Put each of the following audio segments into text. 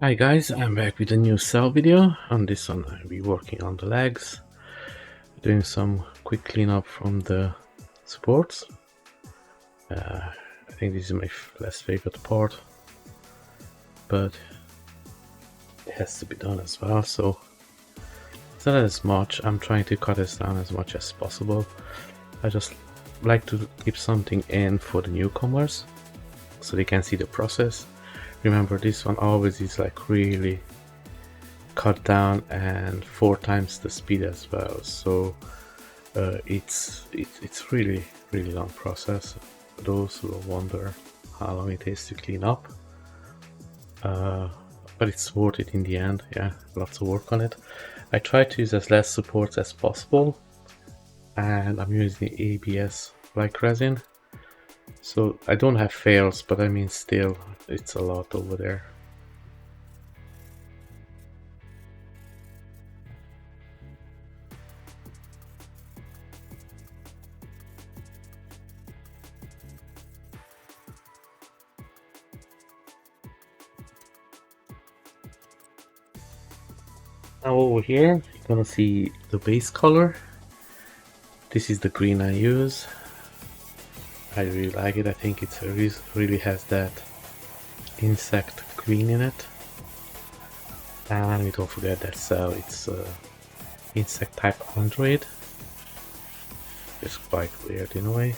Hi guys, I'm back with a new cell video. On this one I'll be working on the legs, doing some quick cleanup from the supports. I think this is my less favorite part, but it has to be done as well, so it's not as much. I'm trying to cut this down as much as possible. I just like to keep something in for the newcomers so they can see the process. Remember, this one always is like really cut down and 4 times the speed as well, so it's really long process for those who wonder how long it is to clean up, but it's worth it in the end. Yeah, lots of work on it. I try to use as less supports as possible, and I'm using ABS like resin, so I don't have fails, but I mean still it's a lot over there. Now over here you're gonna see the base color. This is the green I use. I really like it. I think it really has that insect green in it. And we don't forget that cell, it's insect type android. It's quite weird in a way.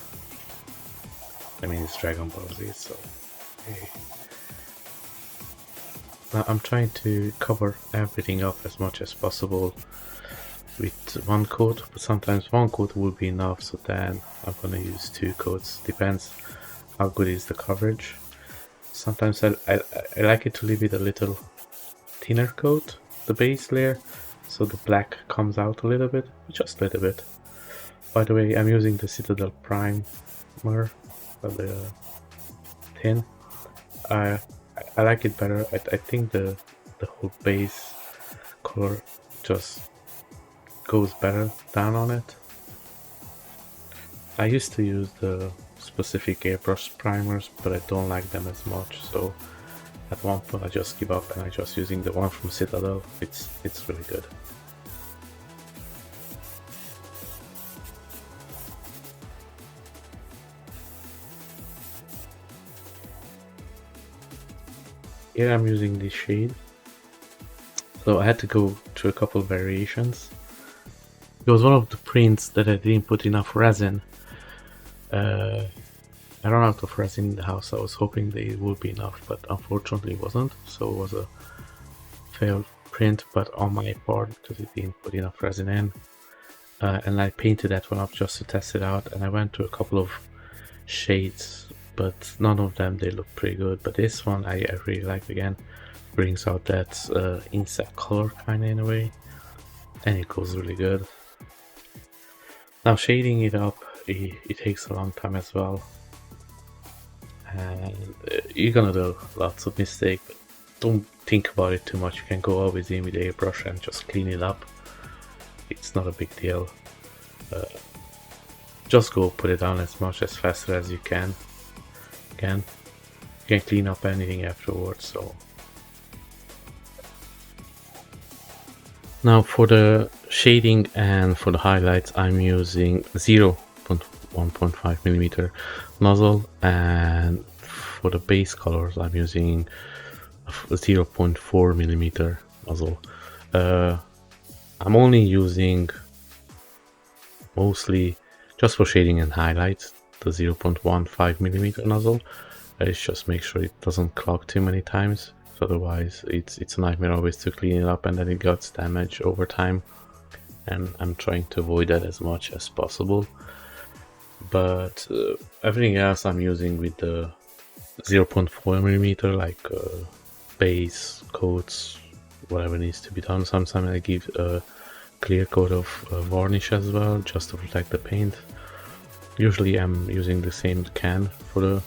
I mean, it's Dragon Ball Z, so hey. Now I'm trying to cover everything up as much as possible with one coat, but sometimes one coat will be enough, so then I'm gonna use 2 coats. Depends how good is the coverage. Sometimes I like it to leave it a little thinner coat, the base layer, so the black comes out a little bit, just a little bit. By the way, I'm using the Citadel Primer, the tin. I like it better. I think the whole base color just goes better down on it. I used to use the specific airbrush primers, but I don't like them as much, so at one point I just give up and I just using the one from Citadel. It's really good. Here I'm using this shade, so I had to go through a couple of variations. It was one of the prints that I didn't put enough resin. I ran out of resin in the house. I was hoping that it would be enough, but unfortunately it wasn't, so it was a failed print, but on my part because it didn't put enough resin in. And I painted that one up just to test it out, and I went to a couple of shades, but none of them they look pretty good. But this one I really like. Again, brings out that insect color kind of in a way, and it goes really good. Now shading it up, it takes a long time as well, and you're gonna do lots of mistakes. Don't think about it too much. You can go always in with a brush and just clean it up. It's not a big deal. Just go put it down as much as faster as you can. You can clean up anything afterwards. So now for the shading and for the highlights, I'm using 0.1.5 millimeter nozzle, and for the base colors, I'm using 0.4 millimeter nozzle. I'm only using mostly just for shading and highlights the 0.15 millimeter nozzle. Let's just make sure it doesn't clog too many times, so otherwise it's a nightmare always to clean it up and then it gets damaged over time, and I'm trying to avoid that as much as possible. But everything else I'm using with the 0.4 millimeter, like base coats, whatever needs to be done. Sometimes I give a clear coat of varnish as well, just to protect the paint. Usually I'm using the same can for the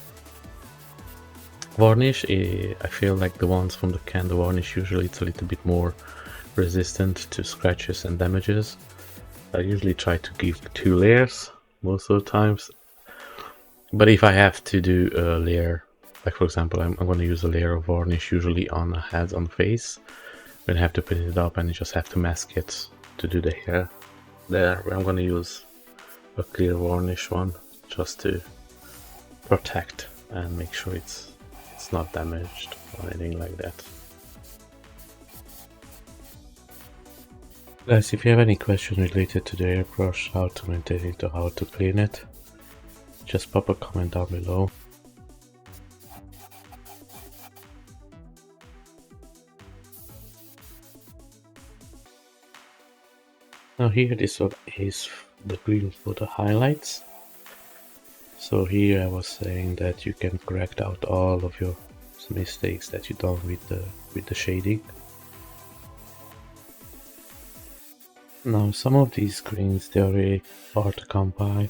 varnish. I feel like the ones from the can, the varnish, usually it's a little bit more resistant to scratches and damages. I usually try to give 2 layers most of the times, but if I have to do a layer Like for example, I'm going to use a layer of varnish usually on a head, on face. When I have to put it up and you just have to mask it to do the hair. There, I'm going to use a clear varnish one just to protect and make sure it's not damaged or anything like that. Guys, if you have any questions related to the airbrush, how to maintain it or how to clean it, just pop a comment down below. Now here, this one is the green for the highlights. So here I was saying that you can correct out all of your mistakes that you done with the shading. Now some of these greens, they are really hard to come by.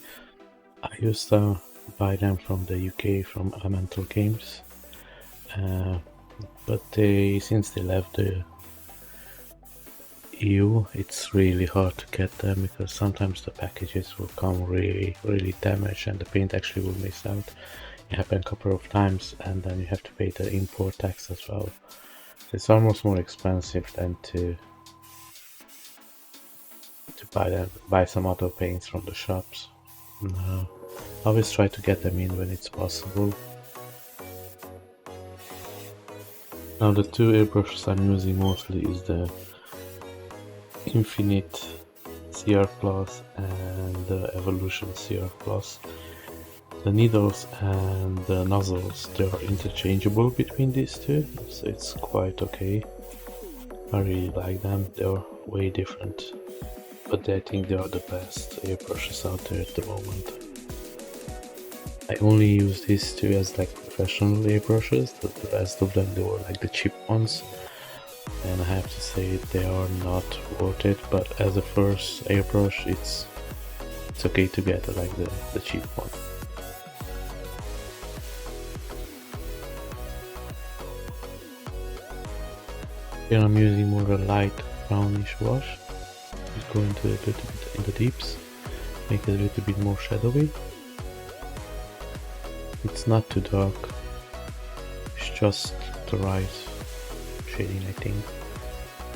I used to buy them from the UK, from Elemental Games, but since they left the EU, it's really hard to get them because sometimes the packages will come really damaged and the paint actually will miss out. It happened a couple of times and then you have to pay the import tax as well. So it's almost more expensive than to buy some other paints from the shops. No. I always try to get them in when it's possible. Now the two airbrushes I'm using mostly is the Infinite CR Plus and the Evolution CR Plus. The needles and the nozzles, they are interchangeable between these two, so it's quite okay. I really like them, they are way different, but I think they are the best airbrushes out there at the moment. I only use these two as like professional airbrushes, but the rest of them, they were like the cheap ones. And I have to say they are not worth it, but as a first airbrush it's okay to get like the cheap one. Here I'm using more a light brownish wash. Just go into a little bit in the deeps, make it a little bit more shadowy. It's not too dark, it's just the right shading, I think.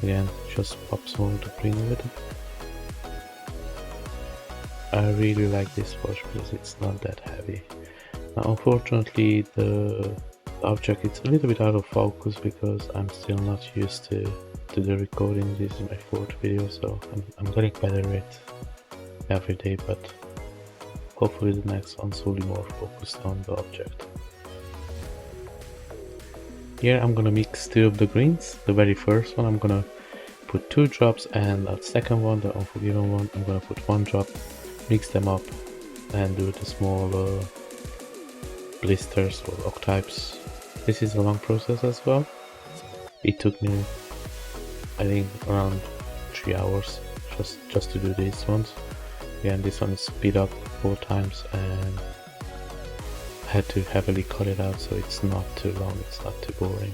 Again, just pop some of the green with it. I really like this wash because it's not that heavy. Now unfortunately the object is a little bit out of focus because I'm still not used to the recording. This is my fourth video, so I'm getting better at it every day, but hopefully the next one's will be more focused on the object. Here I'm gonna mix two of the greens. The very first one I'm gonna put 2 drops, and the second one, the Unforgiven one, I'm gonna put 1 drop, mix them up and do the small blisters or octypes. This is a long process as well. It took me, I think, around 3 hours just to do these ones. Again, this one is speed up 4 times and I had to heavily cut it out so it's not too long, it's not too boring.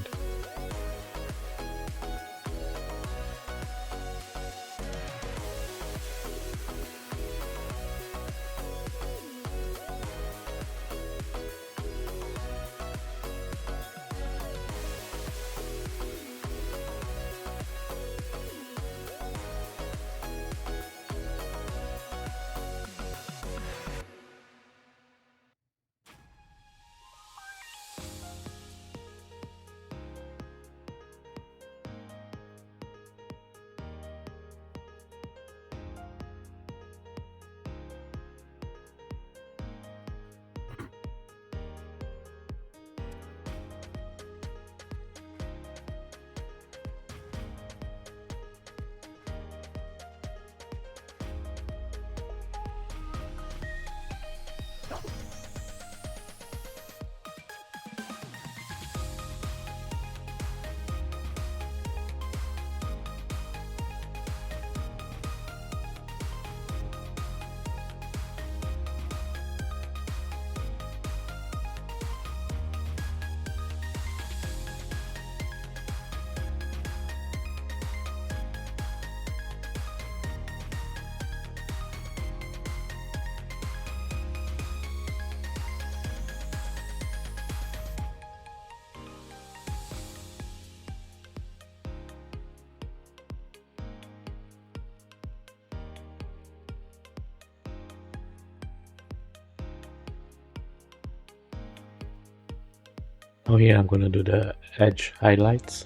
Oh yeah, I'm gonna do the edge highlights.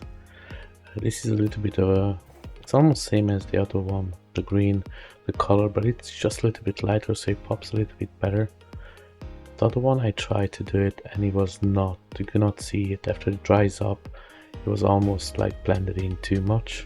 This is a little bit of a, it's almost same as the other one, the green, the color, but it's just a little bit lighter, so it pops a little bit better. The other one I tried to do it and it was not, you could not see it after it dries up. It was almost like blended in too much.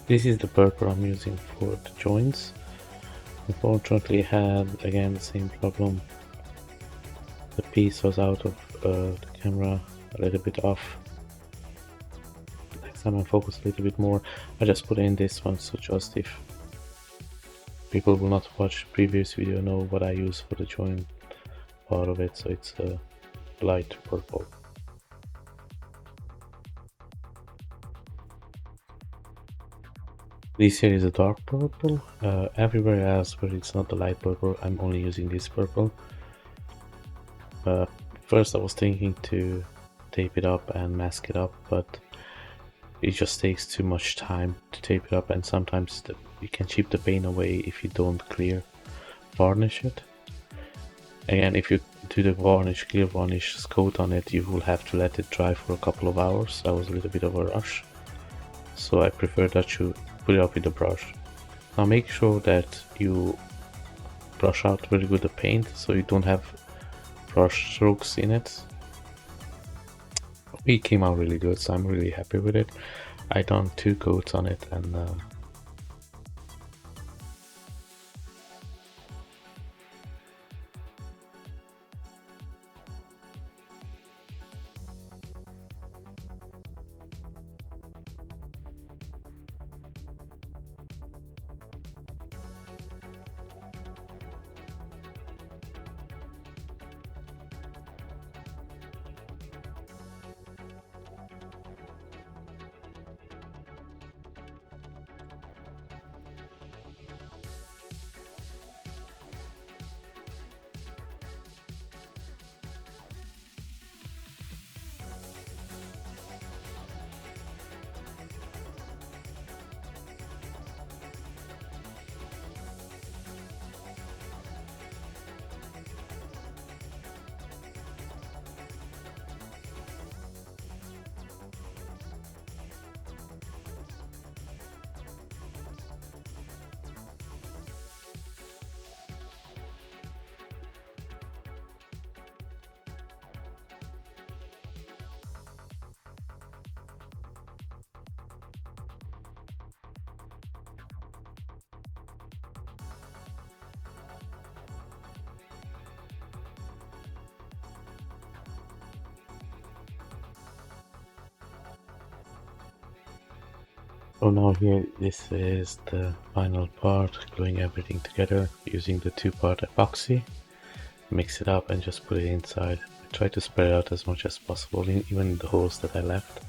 This is the purple I'm using for the joints. Unfortunately, I had again the same problem. The piece was out of the camera, a little bit off. Next time I focus a little bit more. I just put in this one, so just if people will not watch the previous video know what I use for the joint part of it, so it's a light purple. This here is a dark purple. Everywhere else where it's not a light purple, I'm only using this purple. First I was thinking to tape it up and mask it up, but it just takes too much time to tape it up, and sometimes you can chip the paint away if you don't clear varnish it. Again, if you do the clear varnish coat on it, you will have to let it dry for a couple of hours. That was a little bit of a rush, so I prefer that you put it up with the brush. Now make sure that you brush out very good the paint so you don't have brush strokes in it. It came out really good, so I'm really happy with it. I done 2 coats on it, and So now here, this is the final part, gluing everything together using the 2-part epoxy. Mix it up and just put it inside. I try to spread it out as much as possible, even in the holes that I left.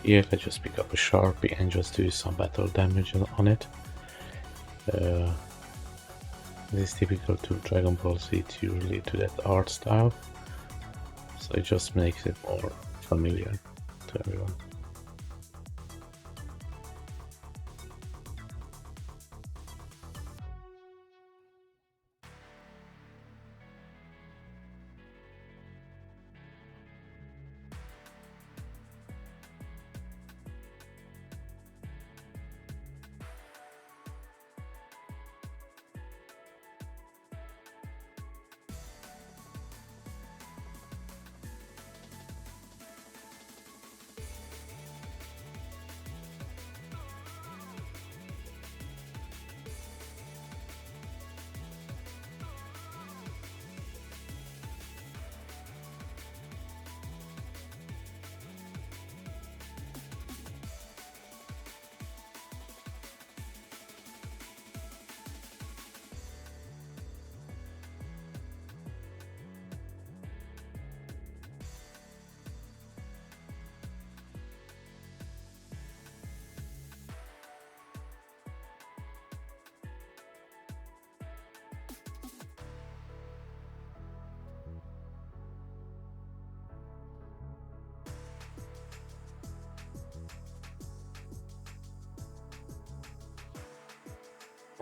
Here I just pick up a Sharpie and just do some battle damage on it. This is typical to Dragon Ball Z to relate to that art style, so it just makes it more familiar to everyone.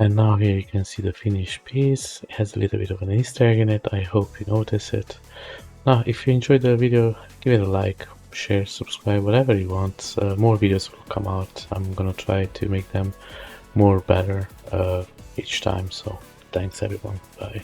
And now here you can see the finished piece. It has a little bit of an Easter egg in it. I hope you notice it. Now, if you enjoyed the video, give it a like, share, subscribe, whatever you want. More videos will come out. I'm gonna try to make them more better each time. So thanks everyone. Bye.